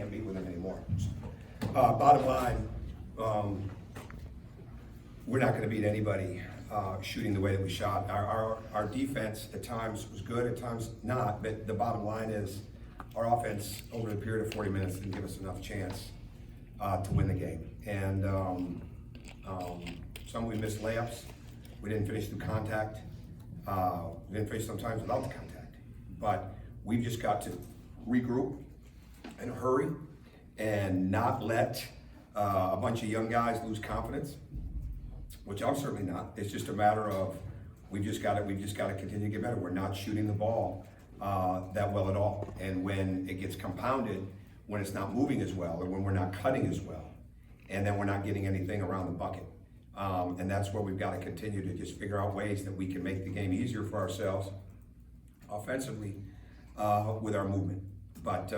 can't meet with them anymore. Bottom line, we're not going to beat anybody shooting the way that we shot. Our defense at times was good, at times not, but the bottom line is our offense over the period of 40 minutes didn't give us enough chance to win the game. And some we missed layups, we didn't finish through contact, we didn't finish sometimes without the contact. But we've just got to regroup in a hurry and not let a bunch of young guys lose confidence, which I'm certainly not. It's just a matter of we've just got to continue to get better. We're not shooting the ball that well at all, and when it gets compounded, when it's not moving as well, or when we're not cutting as well, and then we're not getting anything around the bucket, and that's where we've got to continue to just figure out ways that we can make the game easier for ourselves offensively with our movement. But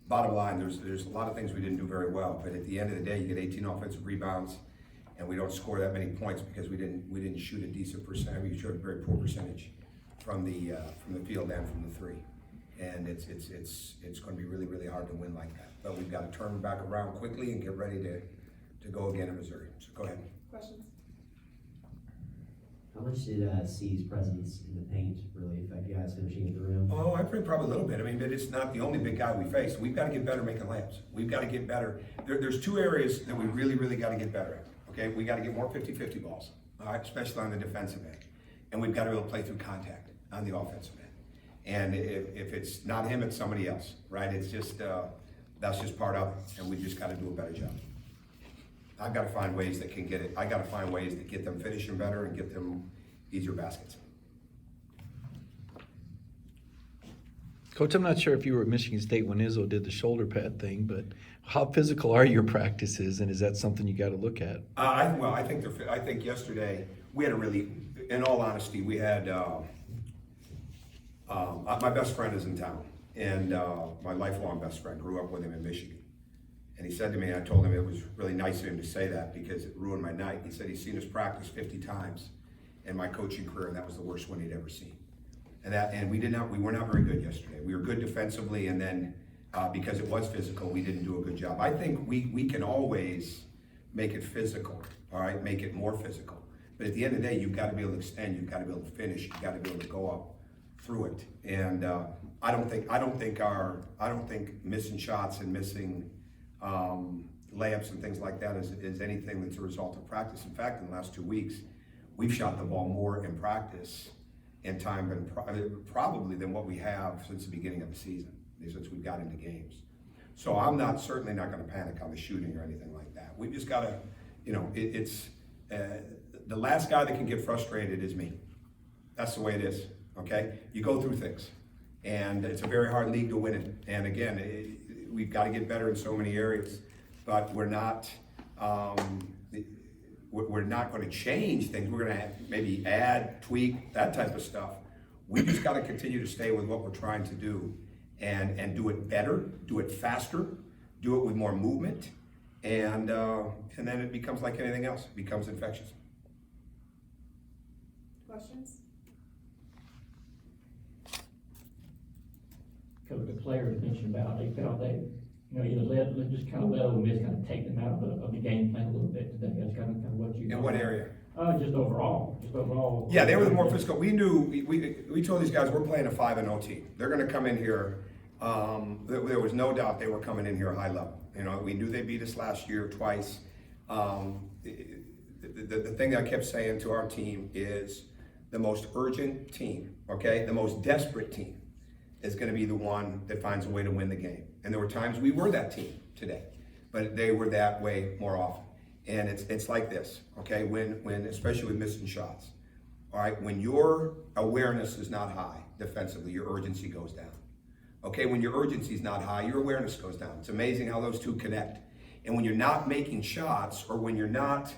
bottom line, there's a lot of things we didn't do very well, but at the end of the day, you get 18 offensive rebounds, and we don't score that many points because we didn't shoot a decent percentage. We showed a very poor percentage from the field and from the three, and it's going to be really, really hard to win like that. But we've got to turn back around quickly and get ready to go again in Missouri. So go ahead. Questions? How much did C's presence in the paint really affect you guys finishing at the rim? Oh, I think probably a little bit. I mean, but it's not the only big guy we face. We've got to get better making layups. We've got to get better. There's two areas that we really, really got to get better at. Okay, we got to get more 50-50 balls, all right, especially on the defensive end. And we've got to be able to play through contact on the offensive end. And if it's not him, it's somebody else, right? It's just, that's just part of it. And we just got to do a better job. I've got to find ways that can get it. I got to find ways to get them finishing better and get them easier baskets. Coach, I'm not sure if you were at Michigan State when Izzo did the shoulder pad thing, but how physical are your practices, and is that something you got to look at? I think yesterday we had a really, in all honesty, we had my best friend is in town, and my lifelong best friend, grew up with him in Michigan. And he said to me, I told him it was really nice of him to say that because it ruined my night. He said he's seen us practice 50 times in my coaching career, and that was the worst one he'd ever seen. And we were not very good yesterday. We were good defensively, and then because it was physical, we didn't do a good job. I think we can always make it physical, all right, make it more physical. But at the end of the day, you've got to be able to extend, you've got to be able to finish, you've got to be able to go up through it. And I don't think missing shots and missing layups and things like that is anything that's a result of practice. In fact, in the last 2 weeks, we've shot the ball more in practice in time and probably than what we have since the beginning of the season, since we've got into games. So I'm certainly not going to panic on the shooting or anything like that. We've just got to, it's the last guy that can get frustrated is me. That's the way it is. Okay, you go through things, and it's a very hard league to win in. And again, we've got to get better in so many areas, but we're not going to change things. We're going to maybe add, tweak, that type of stuff. We just got to continue to stay with what we're trying to do, and do it better, do it faster, do it with more movement, and then it becomes like anything else. It becomes infectious. Questions? Coach, the players mentioned about they felt they, either just kind of let Ole Miss kind of take them out of the game plan a little bit today. That's kind of what you. In what area? Just overall. Yeah, they were the more physical. We knew, we told these guys we're playing a 5-0 team. They're going to come in here. There was no doubt they were coming in here high level. We knew they beat us last year twice. The thing that I kept saying to our team is the most urgent team, okay, the most desperate team is going to be the one that finds a way to win the game. And there were times we were that team today, but they were that way more often. And it's like this, okay, when especially with missing shots, all right, when your awareness is not high defensively, your urgency goes down. Okay, when your urgency is not high, your awareness goes down. It's amazing how those two connect. And when you're not making shots, or when you're not,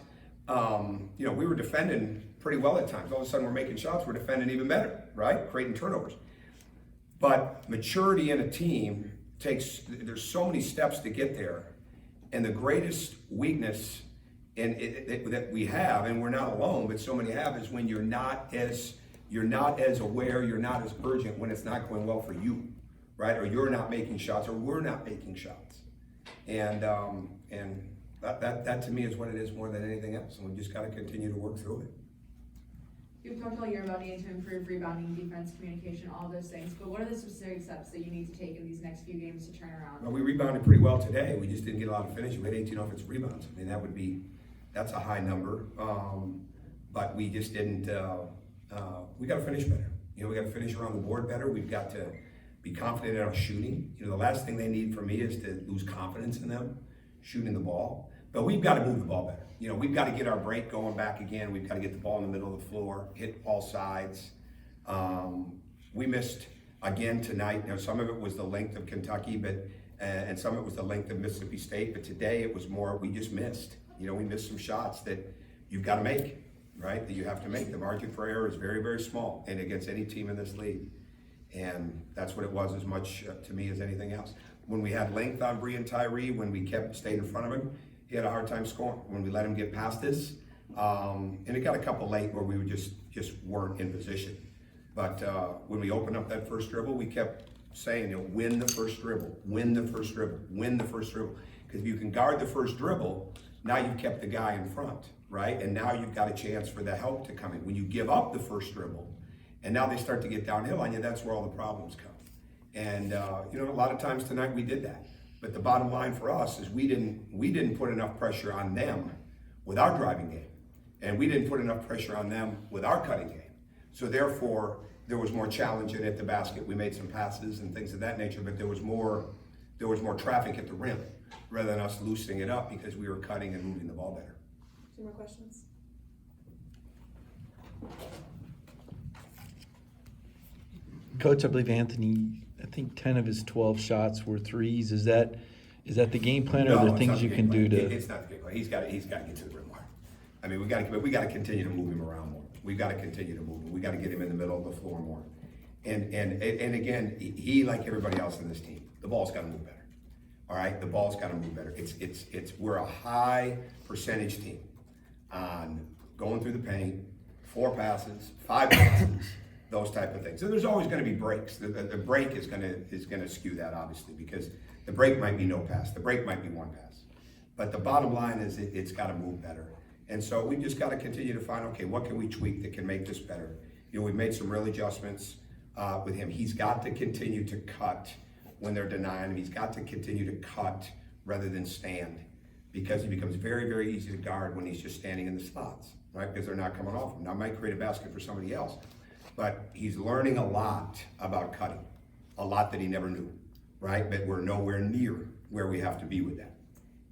we were defending pretty well at times. All of a sudden we're making shots, we're defending even better, right? Creating turnovers. But maturity in a team there's so many steps to get there. And the greatest weakness that we have, and we're not alone, but so many have, is when you're not as aware, you're not as urgent when it's not going well for you, right? Or you're not making shots, or we're not making shots. And that to me is what it is more than anything else, and we just gotta continue to work through it. You've talked all year about needing to improve rebounding, defense, communication, all those things, but what are the specific steps that you need to take in these next few games to turn around? Well, we rebounded pretty well today. We just didn't get a lot of finishing. We had 18 offensive rebounds. I mean, that's a high number. But we just didn't, we gotta finish better. You know, we gotta finish around the board better. We've got to be confident in our shooting. You know, the last thing they need from me is to lose confidence in them shooting the ball. But we've got to move the ball better. You know, we've got to get our break going back again. We've got to get the ball in the middle of the floor, hit all sides. We missed again tonight. You know, some of it was the length of Kentucky, but and some of it was the length of Mississippi State. But today it was more, we just missed. You know, we missed some shots that you've got to make, right? That you have to make. The margin for error is very, very small, and against any team in this league. And that's what it was as much to me as anything else. When we had length on Bree and Tyree, when we stayed in front of him, he had a hard time scoring. When we let him get past us, and it got a couple late where we were just weren't in position. But when we opened up that first dribble, we kept saying, you know, win the first dribble, win the first dribble, win the first dribble. Because if you can guard the first dribble, now you've kept the guy in front, right? And now you've got a chance for the help to come in. When you give up the first dribble, and now they start to get downhill on you, that's where all the problems come. And you know, a lot of times tonight we did that. But the bottom line for us is we didn't put enough pressure on them with our driving game. And we didn't put enough pressure on them with our cutting game. So therefore, there was more challenge at the basket. We made some passes and things of that nature, but there was more traffic at the rim rather than us loosening it up because we were cutting and moving the ball better. 2 more questions. Coach, I believe Anthony, I think 10 of his 12 shots were threes. Is that the game plan, or are there it's things not you the can game do plan. to? It's not the game plan. He's got to get to the rim more. I mean, we got to continue to move him around more. We got to continue to move him. We got to get him in the middle of the floor more. And again, he like everybody else in this team, the ball's got to move better. All right, the ball's got to move better. We're a high percentage team on going through the paint, 4 passes, 5 passes. Those type of things. So there's always going to be breaks. The break is going to skew that, obviously, because the break might be no pass. The break might be 1 pass. But the bottom line is it's got to move better. And so we just got to continue to find, okay, what can we tweak that can make this better? You know, we've made some real adjustments with him. He's got to continue to cut when they're denying him. He's got to continue to cut rather than stand, because he becomes very, very easy to guard when he's just standing in the slots, right? Because they're not coming off him. Now, it might create a basket for somebody else. But he's learning a lot about cutting, a lot that he never knew, right? But we're nowhere near where we have to be with that.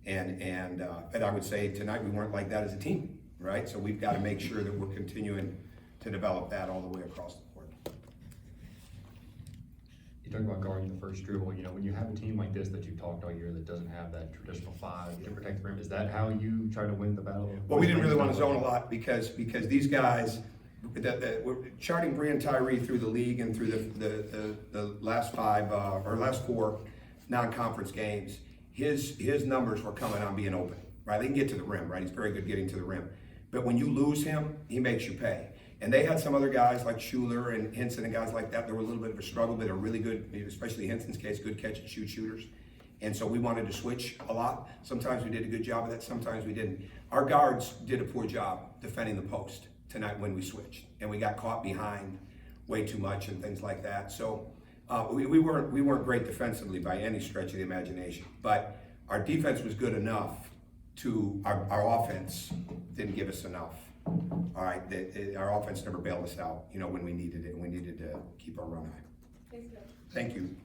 And I would say tonight we weren't like that as a team, right? So we've got to make sure that we're continuing to develop that all the way across the board. You talk about guarding the first dribble. You know, when you have a team like this that you've talked all year that doesn't have that traditional 5 to protect the rim, is that how you try to win the battle? Well, we didn't really want to zone a lot because these guys. We're charting Bree and Tyree through the league and through the last 4 non-conference games. His numbers were coming on being open, right? They can get to the rim, right? He's very good getting to the rim. But when you lose him, he makes you pay. And they had some other guys like Schuler and Henson and guys like that. There were a little bit of a struggle, but are really good, especially Henson's case, good catch and shoot shooters. And so we wanted to switch a lot. Sometimes we did a good job of that. Sometimes we didn't. Our guards did a poor job defending the post tonight when we switched, and we got caught behind way too much and things like that. So we weren't great defensively by any stretch of the imagination, but our defense was good enough to our offense didn't give us enough. All right, our offense never bailed us out, you know, when we needed it, and we needed to keep our run high. Thanks, Coach. Thank you.